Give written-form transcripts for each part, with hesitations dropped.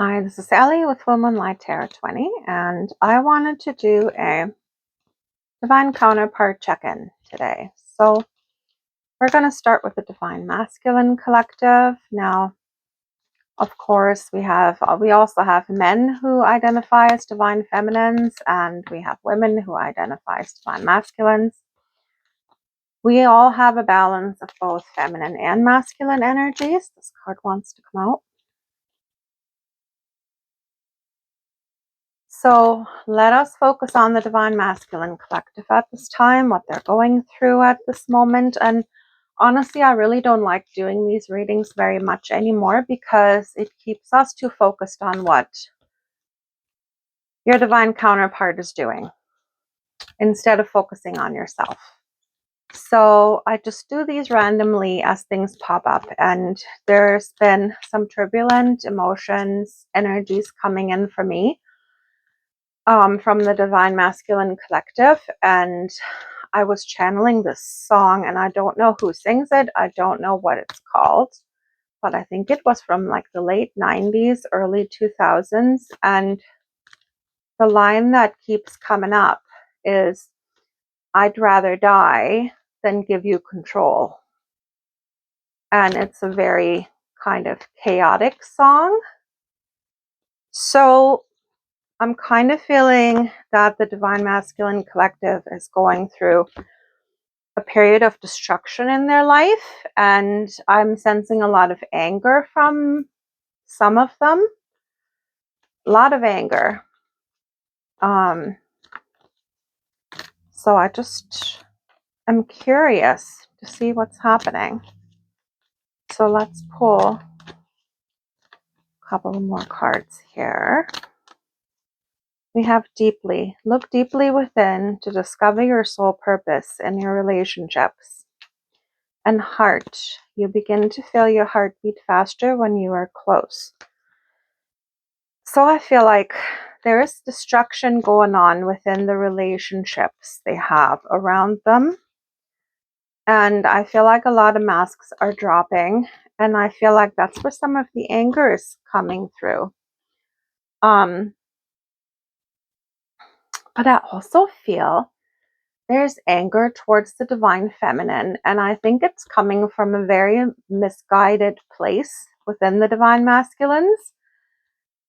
Hi, this is Ellie with Woman Light Tarot 20, and I wanted to do a Divine Counterpart Check-in today. So we're going to start with the Divine Masculine Collective. Now, of course, we also have men who identify as Divine Feminines, and we have women who identify as Divine Masculines. We all have a balance of both feminine and masculine energies. This card wants to come out. So let us focus on the Divine Masculine Collective at this time, what they're going through at this moment. And honestly, I really don't like doing these readings very much anymore because it keeps us too focused on what your divine counterpart is doing instead of focusing on yourself. So I just do these randomly as things pop up, and there's been some turbulent emotions, energies coming in for me. From the Divine Masculine Collective, and I was channeling this song, and I don't know who sings it. I don't know what it's called, but I think it was from like the late 90s, early 2000s, and the line that keeps coming up is, "I'd rather die than give you control." And it's a very kind of chaotic song. So I'm kind of feeling that the Divine Masculine Collective is going through a period of destruction in their life, and I'm sensing a lot of anger from some of them. A lot of anger. So I'm curious to see what's happening. So let's pull a couple more cards here. We have deeply. Look deeply within to discover your soul purpose in your relationships. And heart. You begin to feel your heart beat faster when you are close. So I feel like there is destruction going on within the relationships they have around them. And I feel like a lot of masks are dropping. And I feel like that's where some of the anger is coming through. But I also feel there's anger towards the divine feminine. And I think it's coming from a very misguided place within the divine masculines.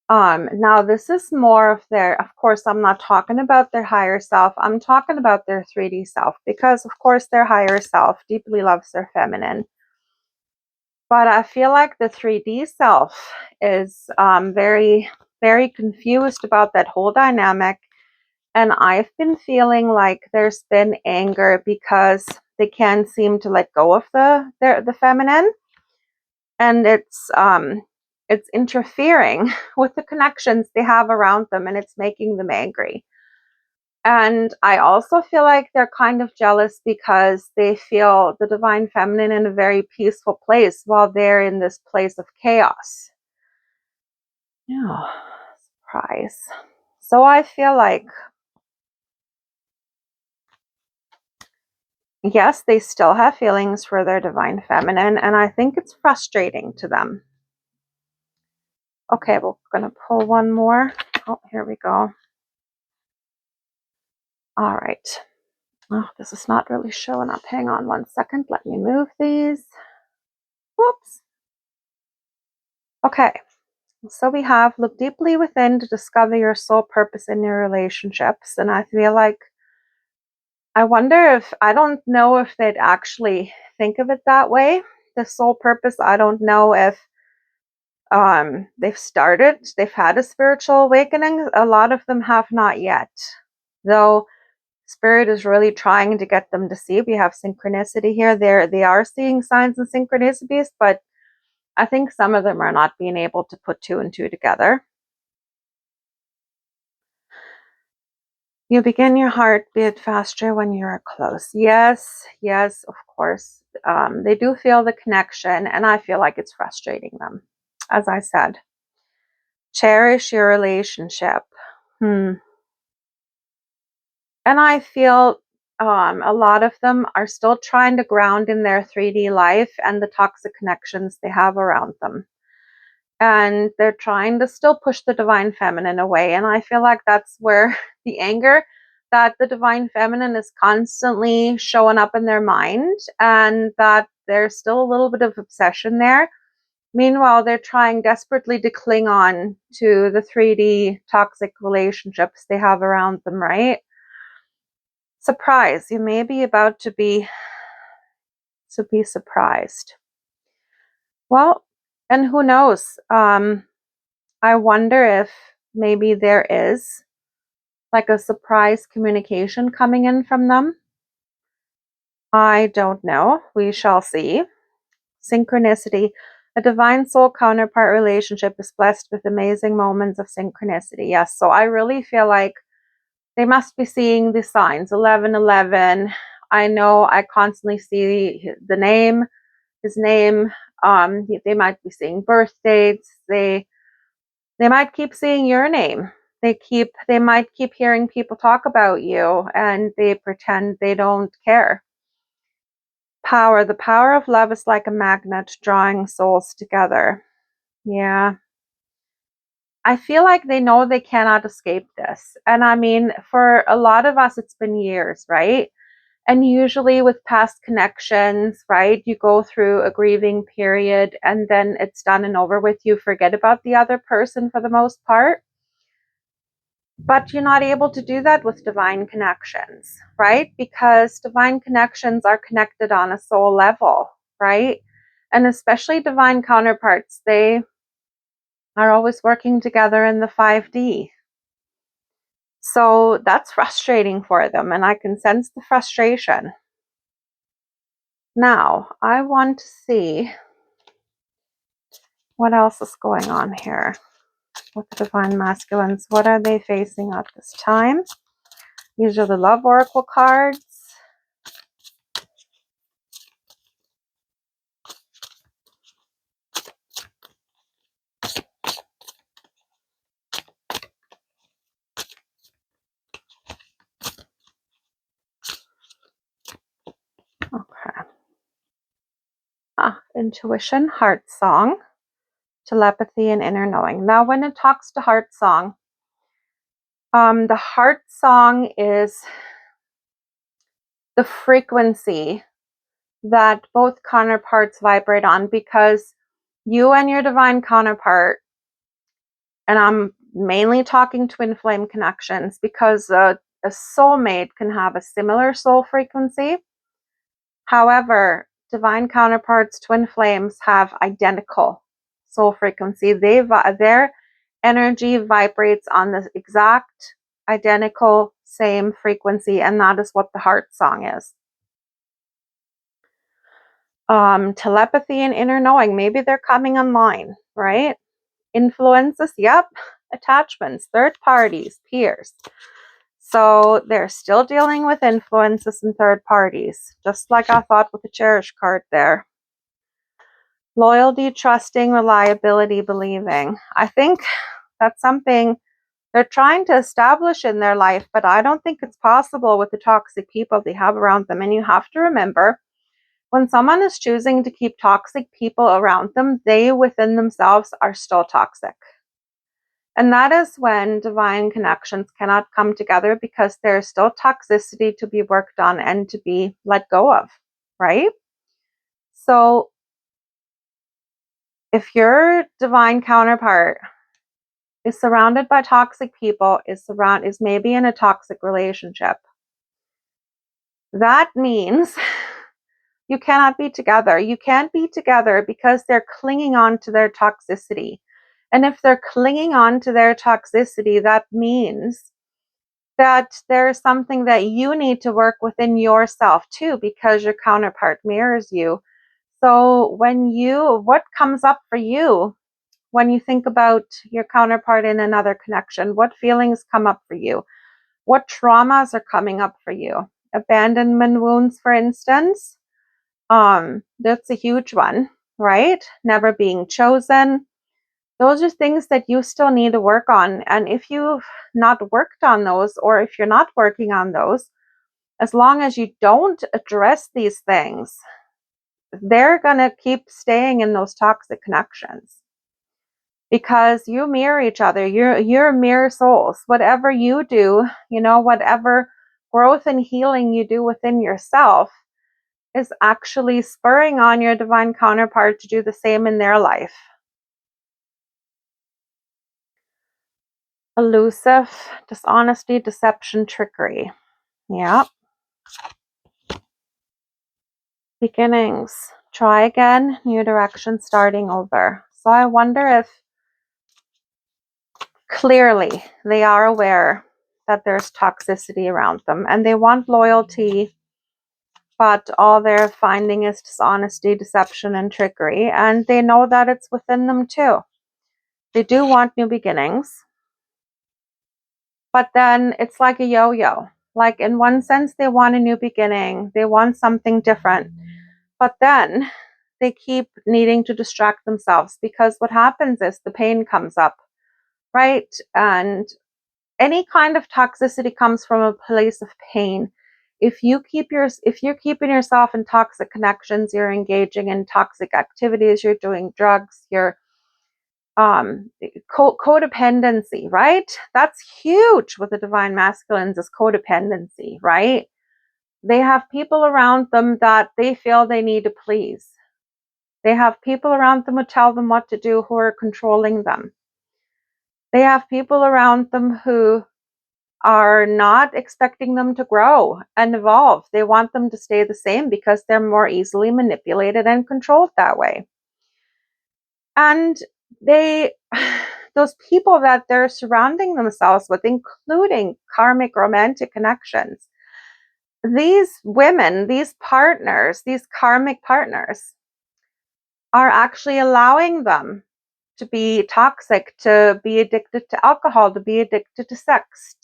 Now this is more of their, of course, I'm not talking about their higher self. I'm talking about their 3D self, because of course their higher self deeply loves their feminine. But I feel like the 3D self is very, very confused about that whole dynamic. And I've been feeling like there's been anger because they can't seem to let go of the feminine. And it's interfering with the connections they have around them, and it's making them angry. And I also feel like they're kind of jealous because they feel the divine feminine in a very peaceful place while they're in this place of chaos. Yeah, surprise. So I feel like, yes, they still have feelings for their divine feminine, and I think it's frustrating to them. Okay, we're going to pull one more. Oh, here we go. All right. Oh, this is not really showing up. Hang on one second. Let me move these. Whoops. Okay. So we have look deeply within to discover your soul purpose in your relationships. And I feel like, I don't know if they'd actually think of it that way. The soul purpose, I don't know if they've had a spiritual awakening. A lot of them have not yet. Though Spirit is really trying to get them to see. We have synchronicity here. They are seeing signs and synchronicities, but I think some of them are not being able to put two and two together. You begin your heartbeat faster when you are close. Yes, of course. They do feel the connection, and I feel like it's frustrating them. As I said, cherish your relationship. And I feel a lot of them are still trying to ground in their 3D life and the toxic connections they have around them. and they're trying to still push the divine feminine away. And I feel like that's where the anger that the divine feminine is constantly showing up in their mind, and that there's still a little bit of obsession there. Meanwhile, they're trying desperately to cling on to the 3D toxic relationships they have around them, right? Surprise, you may be about to be surprised. Well, and who knows? I wonder if maybe there is like a surprise communication coming in from them. I don't know. We shall see. Synchronicity. A divine soul counterpart relationship is blessed with amazing moments of synchronicity. Yes, so I really feel like they must be seeing the signs. 1111. I know I constantly see the name, his name. They might be seeing birth dates. They might keep seeing your name. They might keep hearing people talk about you, and they pretend they don't care. Power. The power of love is like a magnet drawing souls together. Yeah. I feel like they know they cannot escape this. And I mean, for a lot of us, it's been years, right? And usually with past connections, right, you go through a grieving period and then it's done and over with. You forget about the other person for the most part. But you're not able to do that with divine connections, right? Because divine connections are connected on a soul level, right? And especially divine counterparts, they are always working together in the 5D. So that's frustrating for them, and I can sense the frustration. Now, I want to see what else is going on here with the divine masculines. What are they facing at this time? These are the love oracle cards. Okay. Intuition, heart song, telepathy, and inner knowing. Now, when it talks to heart song, the heart song is the frequency that both counterparts vibrate on, because you and your divine counterpart, and I'm mainly talking twin flame connections, because a soulmate can have a similar soul frequency. However, divine counterparts, twin flames, have identical soul frequency. Their energy vibrates on the exact identical same frequency, and that is what the heart song is. Telepathy and inner knowing, maybe they're coming online, right? Influences, yep. Attachments, third parties, peers. So they're still dealing with influences and third parties, just like I thought with the cherish card there. Loyalty, trusting, reliability, believing. I think that's something they're trying to establish in their life, but I don't think it's possible with the toxic people they have around them. And you have to remember, when someone is choosing to keep toxic people around them, they within themselves are still toxic. And that is when divine connections cannot come together, because there's still toxicity to be worked on and to be let go of, right? So if your divine counterpart is surrounded by toxic people, is maybe in a toxic relationship, that means you cannot be together. You can't be together because they're clinging on to their toxicity. And if they're clinging on to their toxicity, that means that there's something that you need to work within yourself too, because your counterpart mirrors you. So what comes up for you when you think about your counterpart in another connection? What feelings come up for you? What traumas are coming up for you? Abandonment wounds, for instance. That's a huge one, right? Never being chosen. Those are things that you still need to work on. And if you've not worked on those, or if you're not working on those, as long as you don't address these things, they're going to keep staying in those toxic connections. because you mirror each other. You're mirror souls. Whatever you do, whatever growth and healing you do within yourself is actually spurring on your divine counterpart to do the same in their life. Elusive, dishonesty, deception, trickery. Yeah. Beginnings. Try again, new direction, starting over. So I wonder if clearly they are aware that there's toxicity around them and they want loyalty, but all they're finding is dishonesty, deception, and trickery. And they know that it's within them too. They do want new beginnings, but then it's like a yo-yo. Like in one sense, they want a new beginning. They want something different. But then they keep needing to distract themselves because what happens is the pain comes up, right? And any kind of toxicity comes from a place of pain. If you're keeping yourself in toxic connections, you're engaging in toxic activities, you're doing drugs, you're codependency, right? That's huge with the divine masculines, is codependency, right? They have people around them that they feel they need to please. They have people around them who tell them what to do, who are controlling them. They have people around them who are not expecting them to grow and evolve. They want them to stay the same because they're more easily manipulated and controlled that way. And those people that they're surrounding themselves with, including karmic romantic connections, these women, these partners, these karmic partners, are actually allowing them to be toxic, to be addicted to alcohol, to be addicted to sex,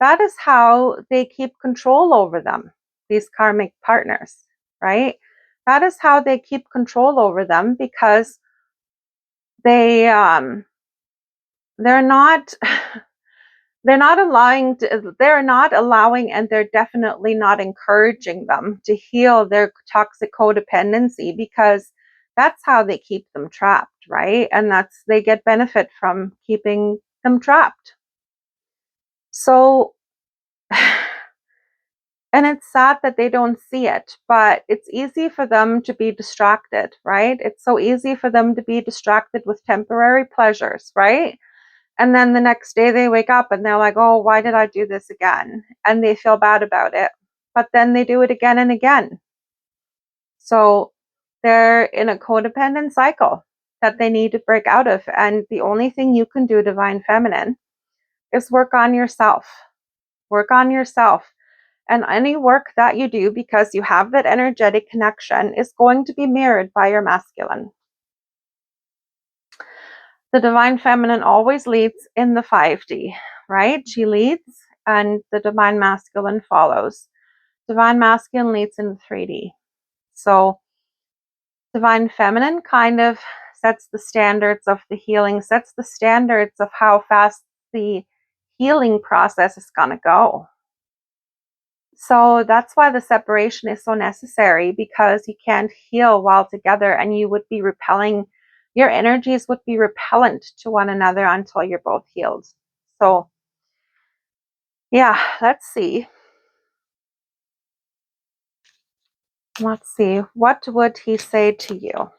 that is how they keep control over them, these karmic partners, right? That is how they keep control over them, because they're not they're not allowing, and they're definitely not encouraging them to heal their toxic codependency, because that's how they keep them trapped, right? And they get benefit from keeping them trapped. So, and it's sad that they don't see it, but it's easy for them to be distracted, right? It's so easy for them to be distracted with temporary pleasures, right? And then the next day they wake up and they're like, oh, why did I do this again? And they feel bad about it. But then they do it again and again. So they're in a codependent cycle that they need to break out of. And the only thing you can do, Divine Feminine, is work on yourself. Work on yourself. And any work that you do, because you have that energetic connection, is going to be mirrored by your masculine. The Divine Feminine always leads in the 5D, right? She leads and the Divine Masculine follows. Divine Masculine leads in the 3D. So Divine Feminine kind of sets the standards of the healing, sets the standards of how fast the healing process is going to go. So that's why the separation is so necessary, because you can't heal while together, and you would be repelling, your energies would be repellent to one another until you're both healed. So yeah, let's see. What would he say to you?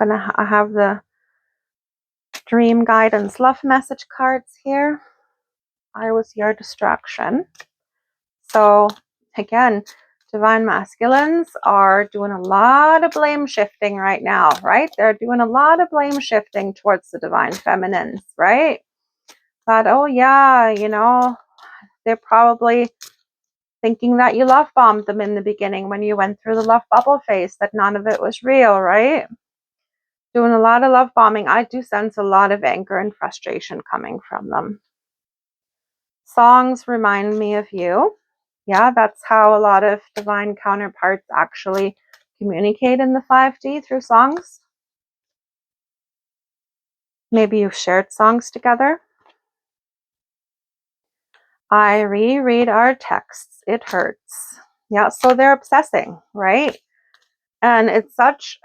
I have the dream guidance love message cards here. I was your distraction. So again, divine masculines are doing a lot of blame shifting right now, right? They're doing a lot of blame shifting towards the divine feminines, right? That, oh yeah, they're probably thinking that you love bombed them in the beginning when you went through the love bubble phase, that none of it was real, right? Doing a lot of love bombing. I do sense a lot of anger and frustration coming from them. Songs remind me of you. Yeah, that's how a lot of divine counterparts actually communicate in the 5D, through songs. Maybe you've shared songs together. I reread our texts. It hurts. Yeah, so they're obsessing, right? And it's such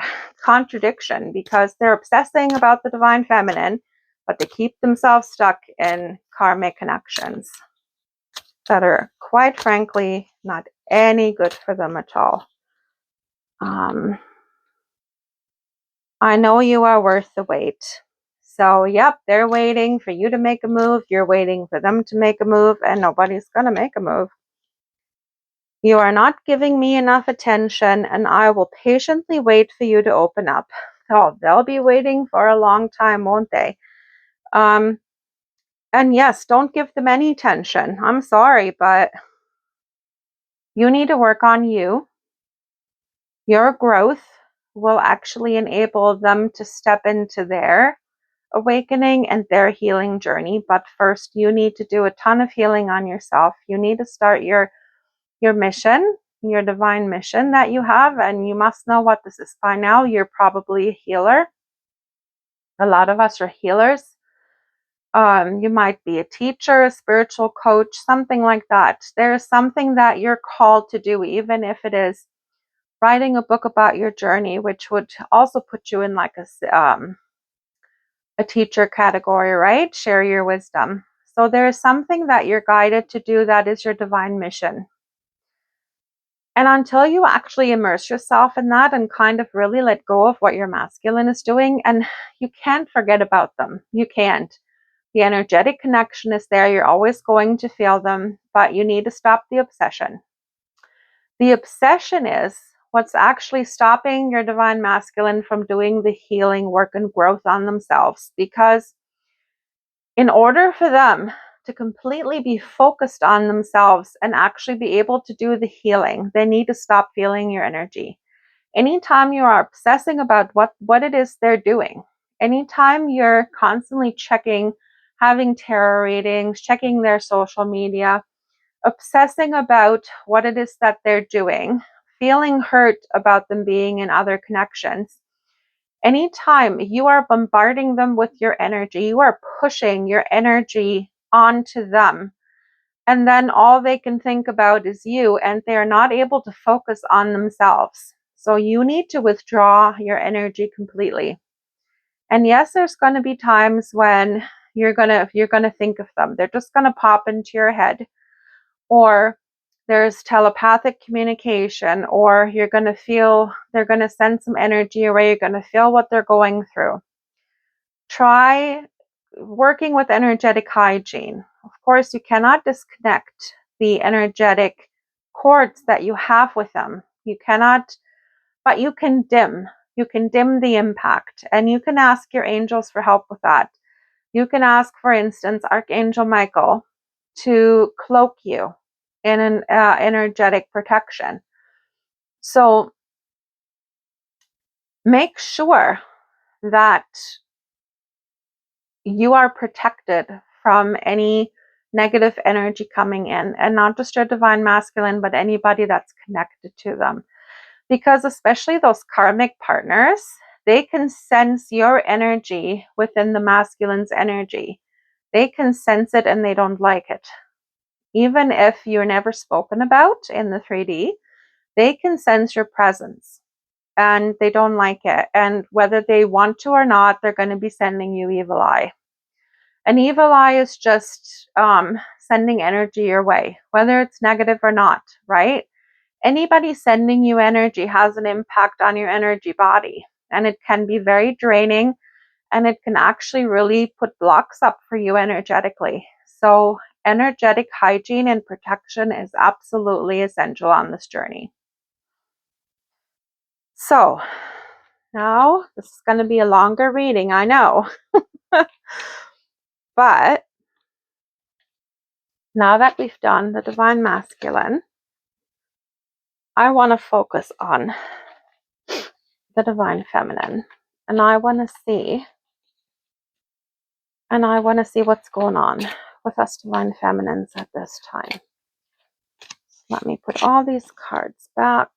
contradiction because they're obsessing about the divine feminine, but they keep themselves stuck in karmic connections that are, quite frankly, not any good for them at all. I know you are worth the wait. So, yep, they're waiting for you to make a move. You're waiting for them to make a move, and nobody's going to make a move. You are not giving me enough attention, and I will patiently wait for you to open up. Oh, they'll be waiting for a long time, won't they? And yes, don't give them any attention. I'm sorry, but you need to work on you. Your growth will actually enable them to step into their awakening and their healing journey. But first, you need to do a ton of healing on yourself. You need to start your mission, your divine mission that you have, and you must know what this is by now. You're probably a healer. A lot of us are healers. You might be a teacher, a spiritual coach, something like that. There's something that you're called to do, even if it is writing a book about your journey, which would also put you in like a teacher category, right? Share your wisdom. So there is something that you're guided to do that is your divine mission. And until you actually immerse yourself in that and kind of really let go of what your masculine is doing, and you can't forget about them. You can't. The energetic connection is there. You're always going to feel them, but you need to stop the obsession. The obsession is what's actually stopping your divine masculine from doing the healing work and growth on themselves. Because in order for them to completely be focused on themselves and actually be able to do the healing, they need to stop feeling your energy. Anytime you are obsessing about what it is they're doing, anytime you're constantly checking, having tarot readings, checking their social media, obsessing about what it is that they're doing, feeling hurt about them being in other connections, anytime you are bombarding them with your energy, you are pushing your energy onto them. And then all they can think about is you, and they're not able to focus on themselves. So you need to withdraw your energy completely. And yes, there's going to be times when you're going to think of them. They're just going to pop into your head. Or there's telepathic communication, or you're going to feel they're going to send some energy away. You're going to feel what they're going through. Try working with energetic hygiene. Of course, you cannot disconnect the energetic cords that you have with them. You cannot, but you can dim. You can dim the impact, and you can ask your angels for help with that. You can ask, for instance, Archangel Michael to cloak you in an energetic protection. So make sure that you are protected from any negative energy coming in, and not just your divine masculine, but anybody that's connected to them. Because especially those karmic partners, they can sense your energy within the masculine's energy. They can sense it and they don't like it. Even if you're never spoken about in the 3D, they can sense your presence and they don't like it. And whether they want to or not, they're going to be sending you evil eye. An evil eye is just sending energy your way, whether it's negative or not, right? Anybody sending you energy has an impact on your energy body, and it can be very draining, and it can actually really put blocks up for you energetically. So energetic hygiene and protection is absolutely essential on this journey. So now this is going to be a longer reading, I know. But now that we've done the divine masculine, I want to focus on the divine feminine. And I want to see what's going on with us divine feminines at this time. Let me put all these cards back,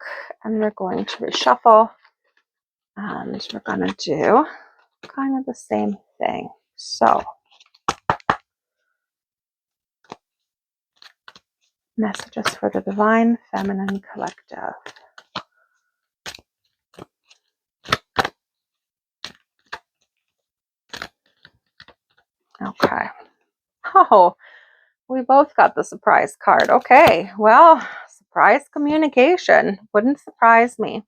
and we're going to reshuffle, and we're going to do kind of the same thing. So, messages for the divine feminine collective. Okay. Oh, we both got the surprise card. Okay, well, surprise communication. Wouldn't surprise me.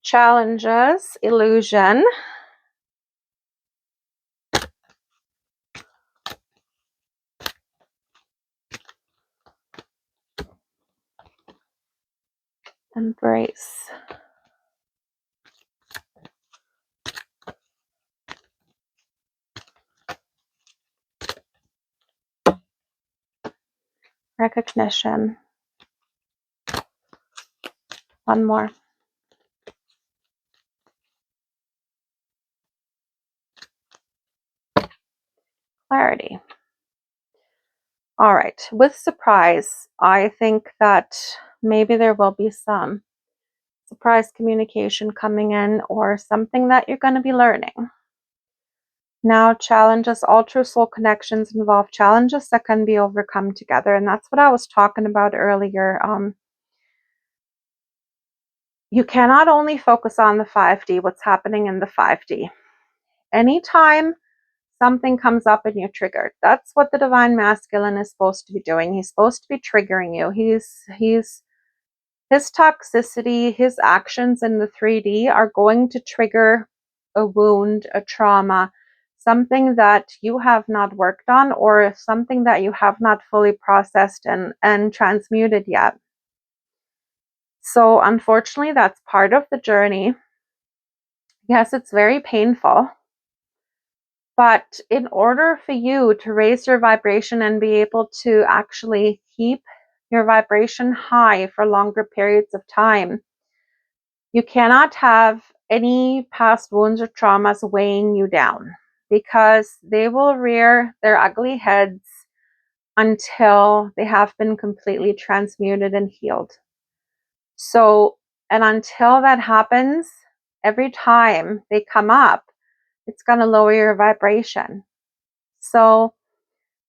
Challenges, illusion, embrace. Recognition. One more. Clarity. All right, with surprise, I think that maybe there will be some surprise communication coming in or something that you're going to be learning. Now, challenges, all true soul connections involve challenges that can be overcome together. And that's what I was talking about earlier. You cannot only focus on the 5D, what's happening in the 5D. Anytime something comes up and you're triggered, that's what the divine masculine is supposed to be doing. He's supposed to be triggering you. His toxicity, his actions in the 3D are going to trigger a wound, a trauma, something that you have not worked on, or something that you have not fully processed and transmuted yet. So unfortunately, that's part of the journey. Yes, it's very painful. But in order for you to raise your vibration and be able to actually keep your vibration high for longer periods of time, you cannot have any past wounds or traumas weighing you down, because they will rear their ugly heads until they have been completely transmuted and healed. So, and until that happens, every time they come up, it's going to lower your vibration. So,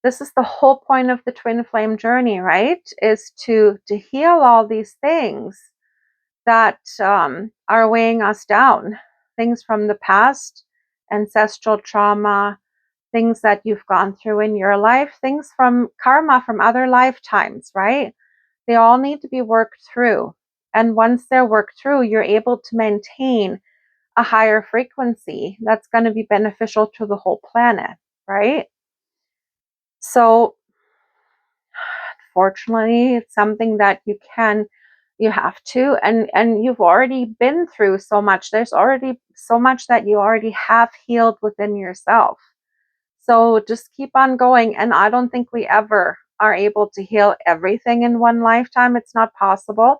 this is the whole point of the twin flame journey, right? Is to heal all these things that are weighing us down, things from the past, ancestral trauma, things that you've gone through in your life, things from karma from other lifetimes, right? They all need to be worked through. And once they're worked through, you're able to maintain a higher frequency that's going to be beneficial to the whole planet, right? So, fortunately, it's something that you have to, and you've already been through so much. There's already so much that you already have healed within yourself. So just keep on going. And I don't think we ever are able to heal everything in one lifetime. It's not possible.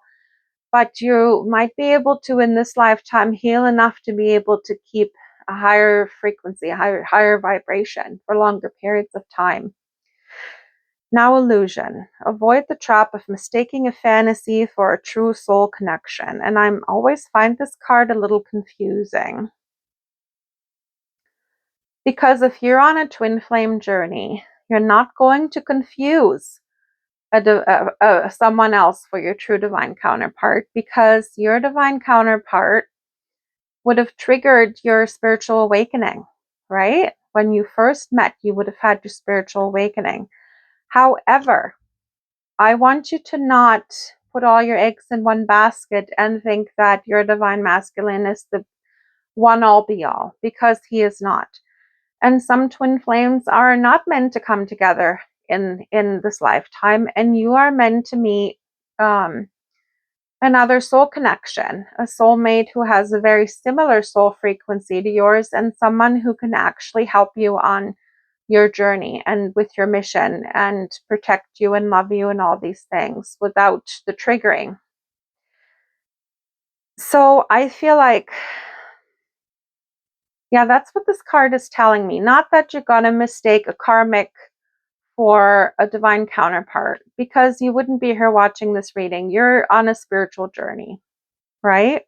But you might be able to, in this lifetime, heal enough to be able to keep a higher frequency, a higher vibration for longer periods of time. Now, illusion. Avoid the trap of mistaking a fantasy for a true soul connection. And I always find this card a little confusing. Because if you're on a twin flame journey, you're not going to confuse someone else for your true divine counterpart, because your divine counterpart would have triggered your spiritual awakening, right? When you first met, you would have had your spiritual awakening. However, I want you to not put all your eggs in one basket and think that your divine masculine is the one all be all, because he is not. And some twin flames are not meant to come together in this lifetime, and you are meant to meet another soul connection, a soulmate who has a very similar soul frequency to yours, and someone who can actually help you on your journey and with your mission and protect you and love you and all these things without the triggering. So I feel like, yeah, that's what this card is telling me. Not that you're going to mistake a karmic for a divine counterpart, because you wouldn't be here watching this reading. You're on a spiritual journey, right?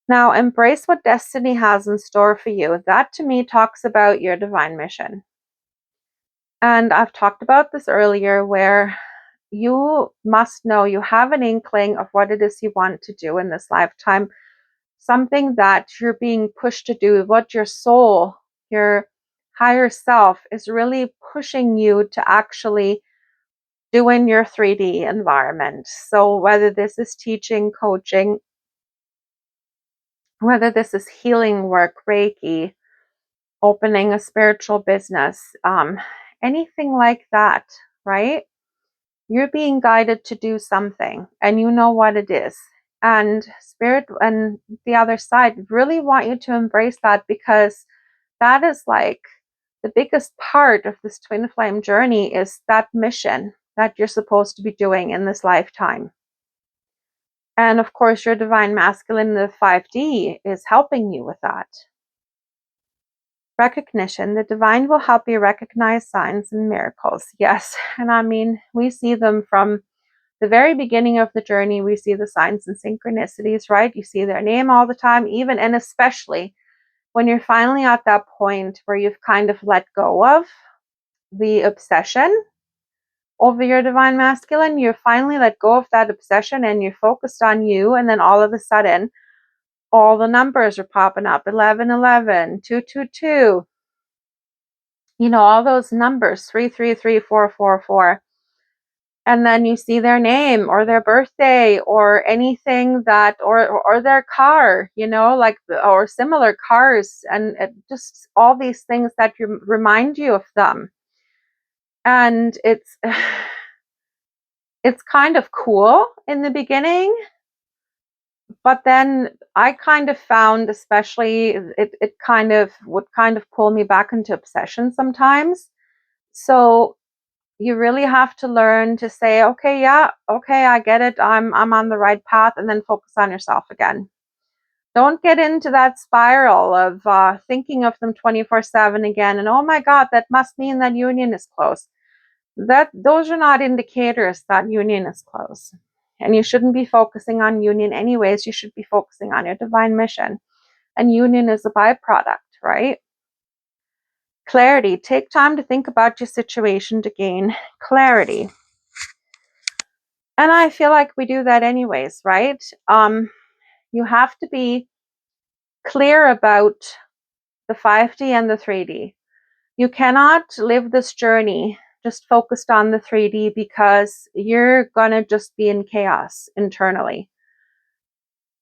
Now, embrace what destiny has in store for you. That to me talks about your divine mission. And I've talked about this earlier, where you must know, you have an inkling of what it is you want to do in this lifetime, something that you're being pushed to do, what your soul, your higher self is really pushing you to actually do in your 3D environment. So whether this is teaching, coaching, whether this is healing work, Reiki, opening a spiritual business, anything like that, right? You're being guided to do something and you know what it is. And spirit and the other side really want you to embrace that, because that is like the biggest part of this twin flame journey, is that mission that you're supposed to be doing in this lifetime. And of course, your divine masculine, the 5D, is helping you with that. Recognition. The divine will help you recognize signs and miracles. Yes. And I mean, we see them from the very beginning of the journey. We see the signs and synchronicities, right? You see their name all the time, even and especially when you're finally at that point where you've kind of let go of the obsession over your divine masculine. You finally let go of that obsession and you're focused on you. And then all of a sudden, all the numbers are popping up: 1111, 222, all those numbers, 333, 444. And then you see their name or their birthday or anything that, or their car, like, or similar cars, and just all these things that remind you of them. And it's kind of cool in the beginning, but then I kind of found, especially, it kind of would kind of pull me back into obsession sometimes. So you really have to learn to say, okay, yeah, okay, I get it. I'm on the right path, and then focus on yourself again. Don't get into that spiral of thinking of them 24/7 again. And oh my God, that must mean that union is close. Those are not indicators that union is close. And you shouldn't be focusing on union anyways. You should be focusing on your divine mission. And union is a byproduct, right? Clarity. Take time to think about your situation to gain clarity. And I feel like we do that anyways, right? You have to be clear about the 5D and the 3D. You cannot live this journey just focused on the 3D, because you're going to just be in chaos internally.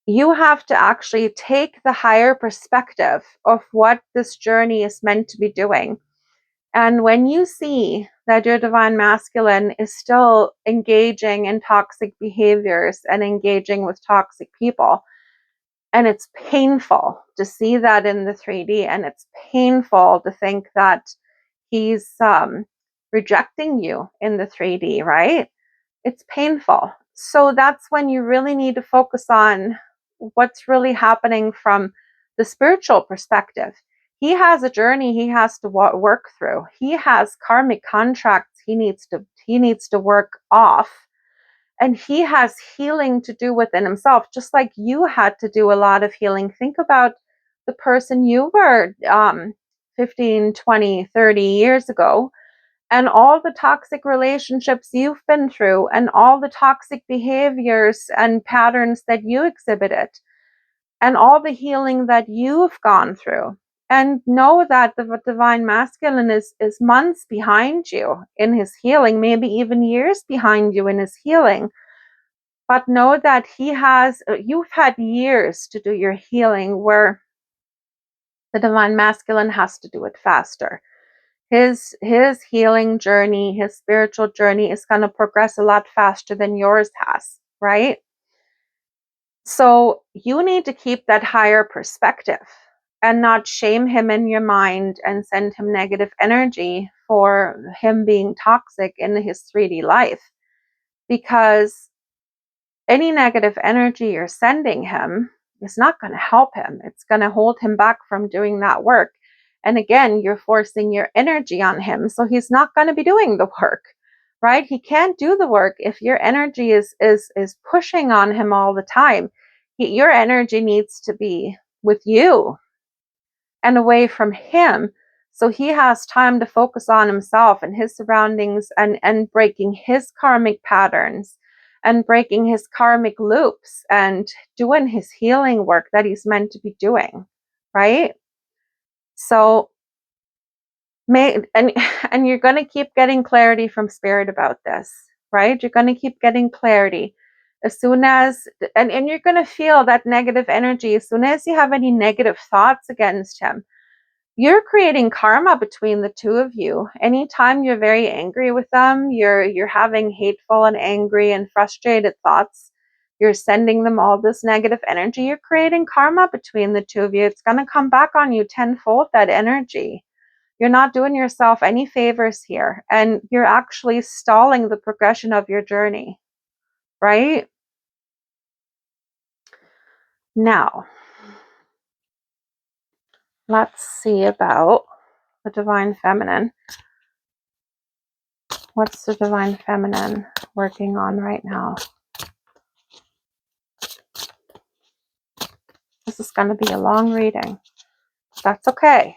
You have to actually take the higher perspective of what this journey is meant to be doing. And when you see that your divine masculine is still engaging in toxic behaviors and engaging with toxic people, and it's painful to see that in the 3D, and it's painful to think that he's rejecting you in the 3D, right? It's painful. So that's when you really need to focus on what's really happening from the spiritual perspective. He has a journey he has to work through. He has karmic contracts he needs to work off, and he has healing to do within himself, just like you had to do a lot of healing. Think about the person you were 15, 20, 30 years ago, and all the toxic relationships you've been through, and all the toxic behaviors and patterns that you exhibited, and all the healing that you've gone through. And know that the divine masculine is months behind you in his healing, maybe even years behind you in his healing. But know that you've had years to do your healing, where the divine masculine has to do it faster. His healing journey, his spiritual journey, is going to progress a lot faster than yours has, right? So you need to keep that higher perspective and not shame him in your mind and send him negative energy for him being toxic in his 3D life, because any negative energy you're sending him is not going to help him. It's going to hold him back from doing that work. And again, you're forcing your energy on him, so he's not going to be doing the work, right? He can't do the work if your energy is pushing on him all the time. Your energy needs to be with you and away from him, so he has time to focus on himself and his surroundings, and breaking his karmic patterns and breaking his karmic loops and doing his healing work that he's meant to be doing, right? So And you're going to keep getting clarity from spirit about this, right? You're going to keep getting clarity as soon as, and you're going to feel that negative energy as soon as you have any negative thoughts against him. You're creating karma between the two of you. Anytime you're very angry with them, you're having hateful and angry and frustrated thoughts. You're sending them all this negative energy. You're creating karma between the two of you. It's going to come back on you tenfold, that energy. You're not doing yourself any favors here, and you're actually stalling the progression of your journey, right? Now, let's see about the Divine Feminine. What's the Divine Feminine working on right now? This is going to be a long reading. That's okay.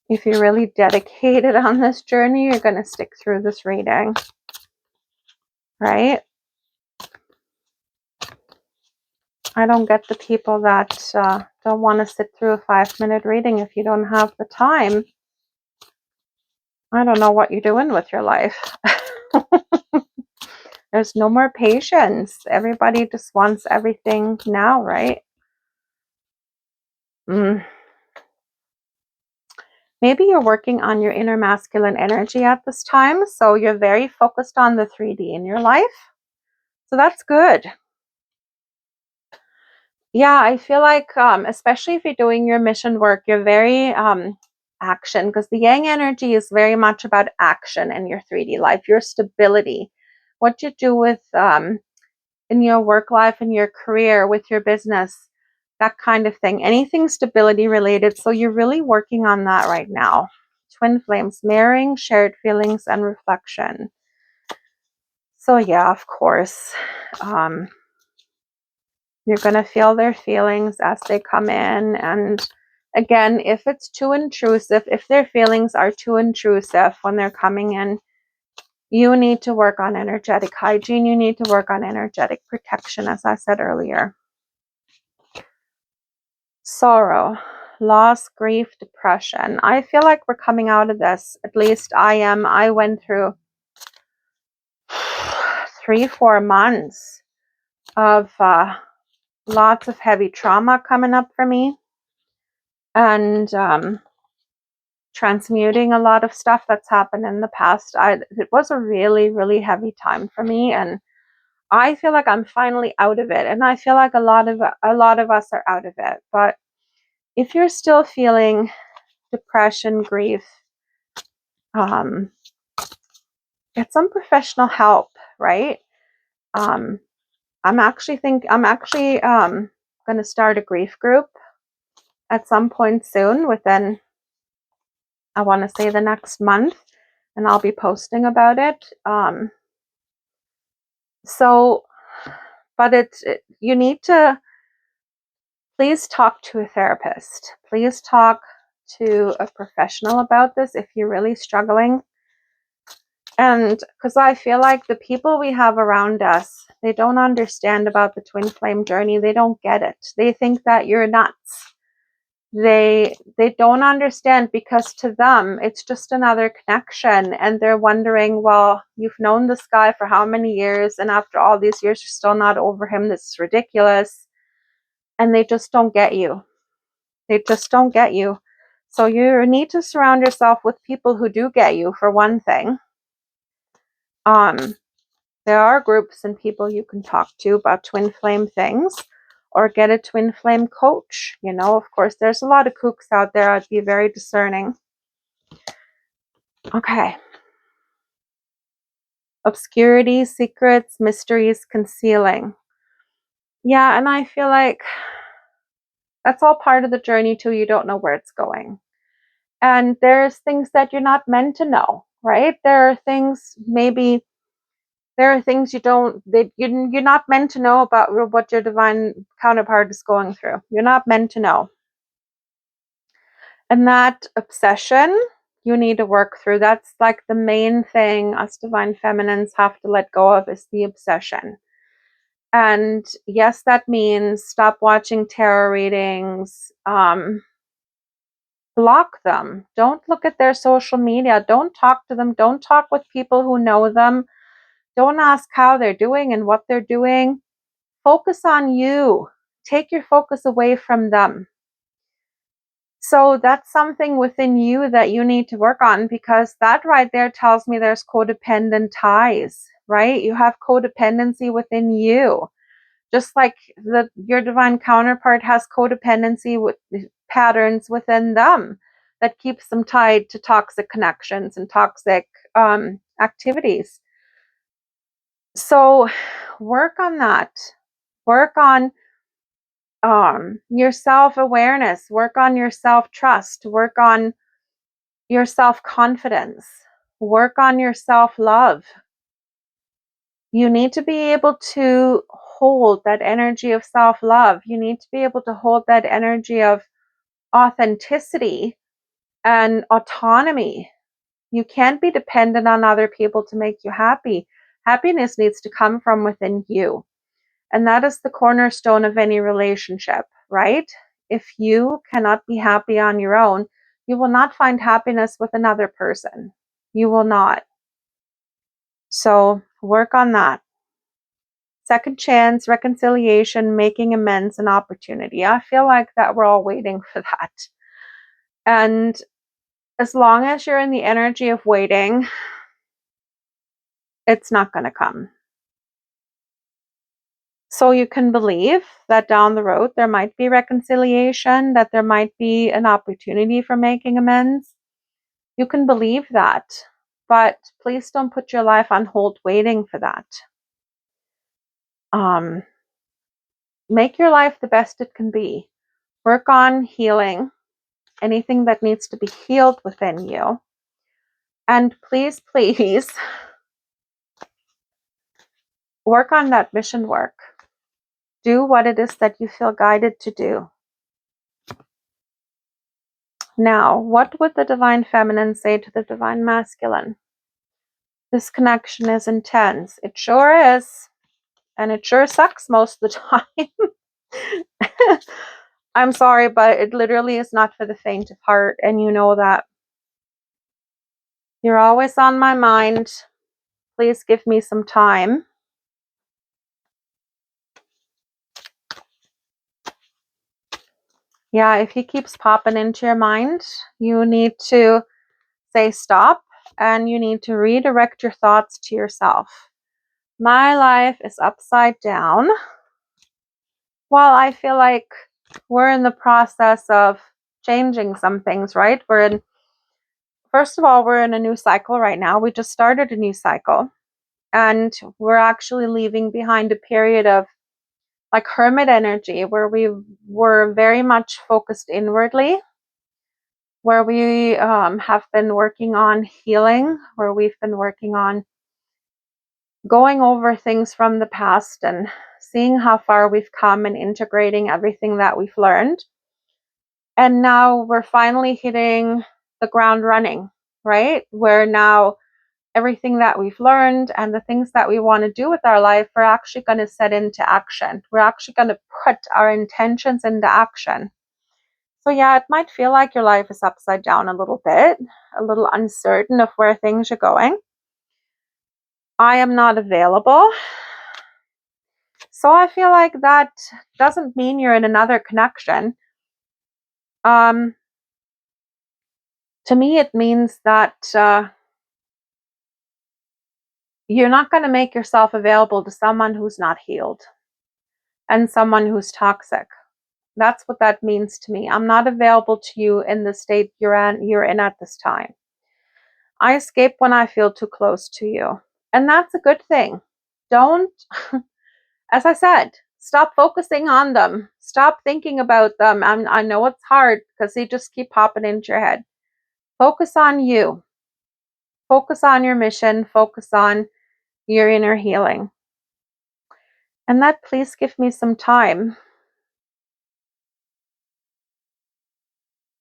If you're really dedicated on this journey, you're going to stick through this reading, right? I don't get the people that don't want to sit through a 5-minute reading if you don't have the time. I don't know what you're doing with your life. There's no more patience. Everybody just wants everything now, right? Maybe you're working on your inner masculine energy at this time, so you're very focused on the 3D in your life. So that's good. Yeah, I feel like, especially if you're doing your mission work, you're very action, because the yang energy is very much about action in your 3D life, your stability, what you do with in your work life, in your career, with your business, that kind of thing. Anything stability related. So you're really working on that right now. Twin flames, mirroring, shared feelings, and reflection. So yeah, of course. You're going to feel their feelings as they come in. And again, if it's too intrusive, if their feelings are too intrusive when they're coming in, you need to work on energetic hygiene. You need to work on energetic protection, as I said earlier. Sorrow, loss, grief, depression. I feel like we're coming out of this. At least I am. I went through 3-4 months of lots of heavy trauma coming up for me, and transmuting a lot of stuff that's happened in the past. It was a really, really heavy time for me, and I feel like I'm finally out of it, and I feel like a lot of us are out of it. But if you're still feeling depression, grief, get some professional help, right? I'm actually going to start a grief group at some point soon, within, I want to say, the next month, and I'll be posting about it. But you need to please talk to a therapist. Please talk to a professional about this if you're really struggling. And because I feel like the people we have around us, they don't understand about the twin flame journey. They don't get it. They think that you're nuts. They don't understand, because to them it's just another connection, and they're wondering, well, you've known this guy for how many years, and after all these years you're still not over him. This is ridiculous. And they just don't get you. They just don't get you. So you need to surround yourself with people who do get you, for one thing. There are groups and people you can talk to about twin flame things, or get a twin flame coach. Of course, there's a lot of kooks out there. I'd be very discerning. Okay. Obscurity, secrets, mysteries, concealing. Yeah, and I feel like that's all part of the journey too. You don't know where it's going. And there's things that you're not meant to know, right? There are things you're not meant to know about what your divine counterpart is going through. You're not meant to know. And that obsession, you need to work through. That's like the main thing us divine feminines have to let go of, is the obsession. And yes, that means stop watching tarot readings, block them. Don't look at their social media. Don't talk to them. Don't talk with people who know them. Don't ask how they're doing and what they're doing. Focus on you. Take your focus away from them. So that's something within you that you need to work on, because that right there tells me there's codependent ties, right? You have codependency within you. Just like your divine counterpart has codependency with patterns within them that keeps them tied to toxic connections and toxic activities. So work on that. Work on your self-awareness. Work on your self-trust. Work on your self-confidence. Work on your self-love. You need to be able to hold that energy of self-love. You need to be able to hold that energy of authenticity and autonomy. You can't be dependent on other people to make you happy. Happiness needs to come from within you. And that is the cornerstone of any relationship, right? If you cannot be happy on your own, you will not find happiness with another person. You will not. So work on that. Second chance, reconciliation, making amends, and opportunity. I feel like that we're all waiting for that. And as long as you're in the energy of waiting, it's not going to come. So you can believe that down the road there might be reconciliation, that there might be an opportunity for making amends. You can believe that, but please don't put your life on hold waiting for that. Make your life the best it can be. Work on healing anything that needs to be healed within you. And please, please work on that mission work. Do what it is that you feel guided to do. Now, what would the divine feminine say to the divine masculine? This connection is intense. It sure is. And it sure sucks most of the time. I'm sorry, but it literally is not for the faint of heart. And you know that. You're always on my mind. Please give me some time. Yeah, if he keeps popping into your mind, you need to say stop, and you need to redirect your thoughts to yourself. My life is upside down. Well, I feel like we're in the process of changing some things, right? First of all, we're in a new cycle right now. We just started a new cycle, and we're actually leaving behind a period of like hermit energy where we were very much focused inwardly, where we have been working on healing, where we've been working on going over things from the past and seeing how far we've come and integrating everything that we've learned. And now we're finally hitting the ground running, right? Where now everything that we've learned and the things that we want to do with our life, we're actually going to set into action. We're actually going to put our intentions into action. So yeah, it might feel like your life is upside down a little bit, a little uncertain of where things are going. I am not available. So I feel like that doesn't mean you're in another connection. To me, it means that you're not going to make yourself available to someone who's not healed and someone who's toxic. That's what that means to me. I'm not available to you in the state you're in at this time. I escape when I feel too close to you. And that's a good thing. Don't, as I said, stop focusing on them. Stop thinking about them. I know it's hard because they just keep popping into your head. Focus on you. Focus on your mission. Focus on your inner healing. And that, please give me some time.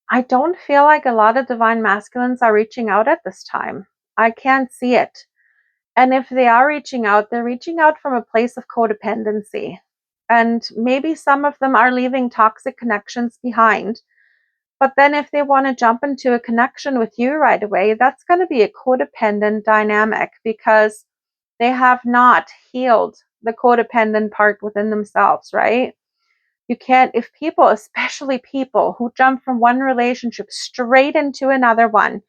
I don't feel like a lot of divine masculines are reaching out at this time. I can't see it. And if they are reaching out, they're reaching out from a place of codependency. And maybe some of them are leaving toxic connections behind. But then if they want to jump into a connection with you right away, that's going to be a codependent dynamic because they have not healed the codependent part within themselves, right? You can't, if people, especially people who jump from one relationship straight into another one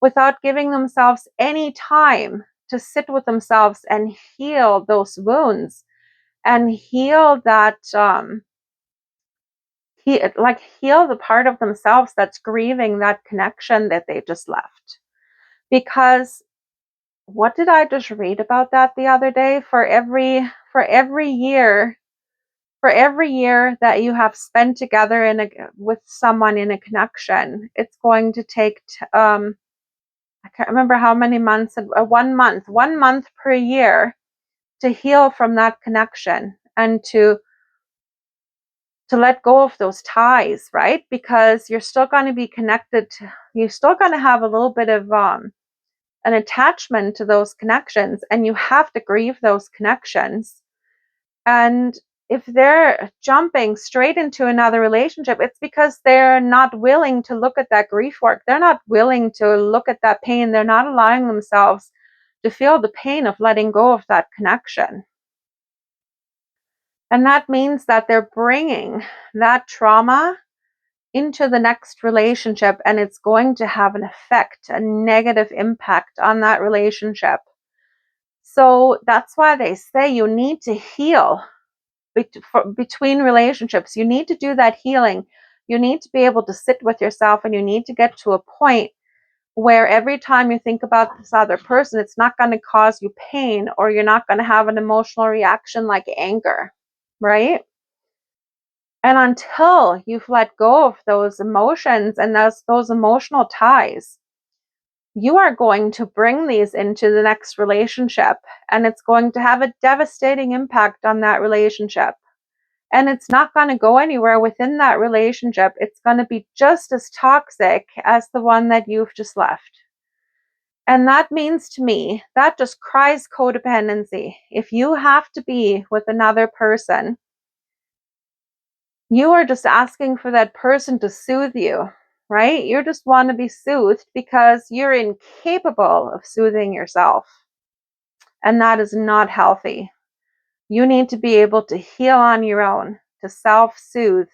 without giving themselves any time to sit with themselves and heal those wounds and heal that, heal the part of themselves that's grieving that connection that they just left. Because what did I just read about that the other day? For every year that you have spent together with someone in a connection, it's going to take I can't remember how many months, 1 month per year to heal from that connection and to let go of those ties, right? Because you're still going to be connected you're still going to have a little bit of an attachment to those connections, and you have to grieve those connections. And if they're jumping straight into another relationship, it's because they're not willing to look at that grief work. They're not willing to look at that pain. They're not allowing themselves to feel the pain of letting go of that connection. And that means that they're bringing that trauma into the next relationship, and it's going to have an effect, a negative impact on that relationship. So that's why they say you need to heal between relationships. You need to do that healing. You need to be able to sit with yourself, and you need to get to a point where every time you think about this other person, it's not going to cause you pain, or you're not going to have an emotional reaction like anger, right? And until you've let go of those emotions and those emotional ties, you are going to bring these into the next relationship, and it's going to have a devastating impact on that relationship. And it's not going to go anywhere within that relationship. It's going to be just as toxic as the one that you've just left. And that means to me, that just cries codependency. If you have to be with another person, you are just asking for that person to soothe you, right? You just want to be soothed because you're incapable of soothing yourself. And that is not healthy. You need to be able to heal on your own, to self-soothe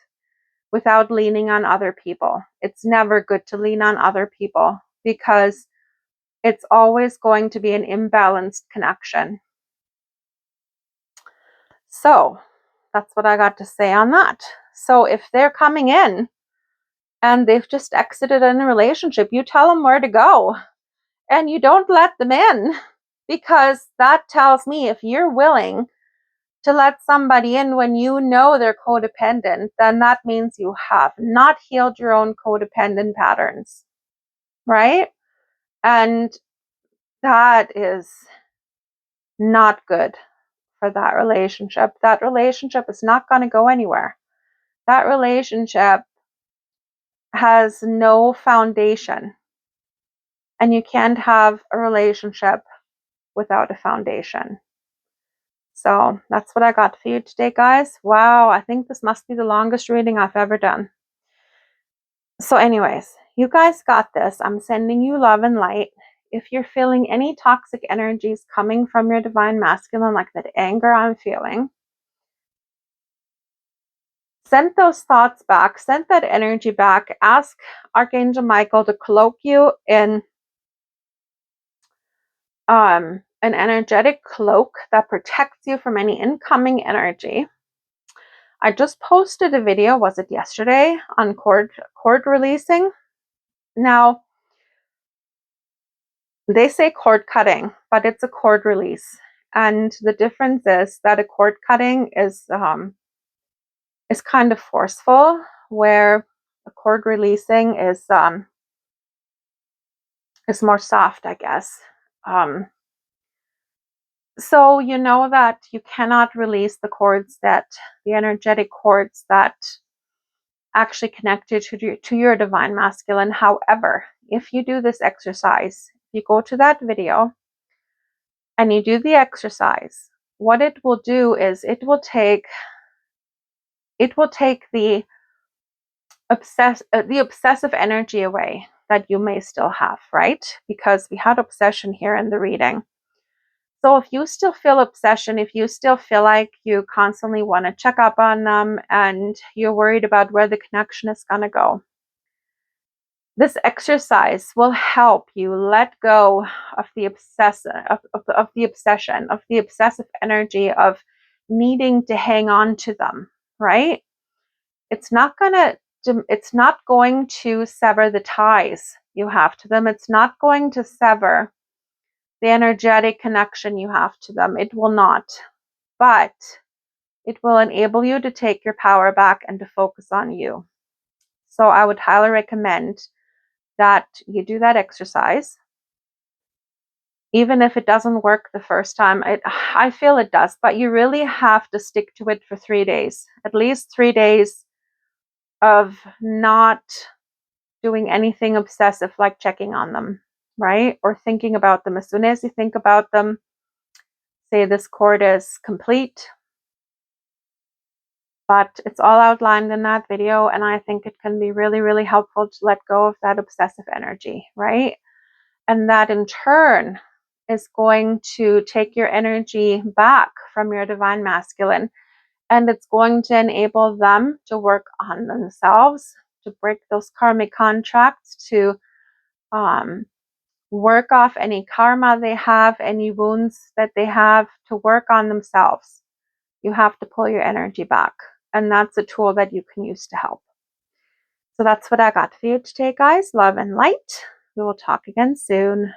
without leaning on other people. It's never good to lean on other people because it's always going to be an imbalanced connection. So that's what I got to say on that. So if they're coming in and they've just exited in a relationship, you tell them where to go and you don't let them in, because that tells me if you're willing to let somebody in when you know they're codependent, then that means you have not healed your own codependent patterns, right? And that is not good for that relationship. That relationship is not going to go anywhere. That relationship has no foundation. And you can't have a relationship without a foundation. So that's what I got for you today, guys. Wow, I think this must be the longest reading I've ever done. So anyways, you guys got this. I'm sending you love and light. If you're feeling any toxic energies coming from your divine masculine, like that anger I'm feeling, send those thoughts back, send that energy back. Ask Archangel Michael to cloak you in an energetic cloak that protects you from any incoming energy. I just posted a video, was it yesterday, on cord releasing. Now, they say cord cutting, but it's a cord release. And the difference is that a cord cutting is kind of forceful, where a cord releasing is more soft, I guess. So you know that you cannot release the energetic cords that actually connect you to your divine masculine. However, if you do this exercise, you go to that video and you do the exercise, what it will do is it will take the obsessive energy away that you may still have, right? Because we had obsession here in the reading. So if you still feel obsession, if you still feel like you constantly want to check up on them and you're worried about where the connection is going to go, this exercise will help you let go of the obsession, of the obsessive energy of needing to hang on to them, right? It's not going to sever the ties you have to them. It's not going to sever the energetic connection you have to them. It will not. But it will enable you to take your power back and to focus on you. So I would highly recommend that you do that exercise. Even if it doesn't work the first time, I feel it does, but you really have to stick to it for 3 days. At least 3 days of not doing anything obsessive like checking on them, right? Or thinking about them. As soon as you think about them, say this cord is complete. But it's all outlined in that video, and I think it can be really, really helpful to let go of that obsessive energy, right? And that in turn is going to take your energy back from your divine masculine, and it's going to enable them to work on themselves, to break those karmic contracts, to work off any karma they have, any wounds that they have, to work on themselves. You have to pull your energy back. And that's a tool that you can use to help. So that's what I got for you today, guys. Love and light. We will talk again soon.